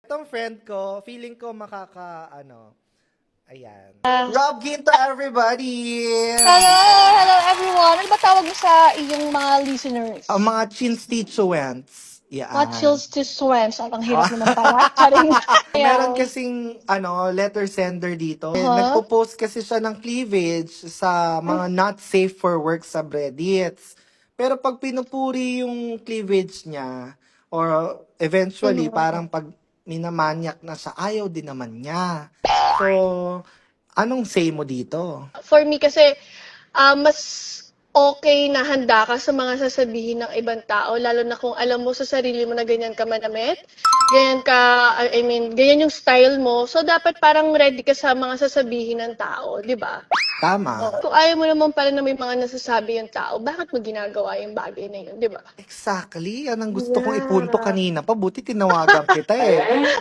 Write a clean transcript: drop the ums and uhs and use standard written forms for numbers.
Itong friend ko, feeling ko ayan. Rob Ginto, everybody! Hello everyone. Ano ba tawag mo sa iyong mga listeners? Ang mga chinstituents. Mga Yan. chills to swens. Ang hirap naman pala. Charing. Meron kasing letter sender dito. Nagpo-post kasi siya ng cleavage sa mga not safe for work subreddits. Pero pag pinupuri yung cleavage niya, or eventually parang pag minamanyak na siya, ayaw din naman niya. So, anong say mo dito? For me kasi, mas okay na handa ka sa mga sasabihin ng ibang tao, lalo na kung alam mo sa sarili mo na ganyan ka manamit, ganyan ka, ganyan yung style mo. So, dapat parang ready ka sa mga sasabihin ng tao, di ba? Tama. Kung ayaw mo naman pala na may mga nasasabi yung tao, bakit mo ginagawa yung bagay na yun, di ba? Exactly. Yan ang gusto kong ipunto kanina pa. Buti tinawagan kita eh.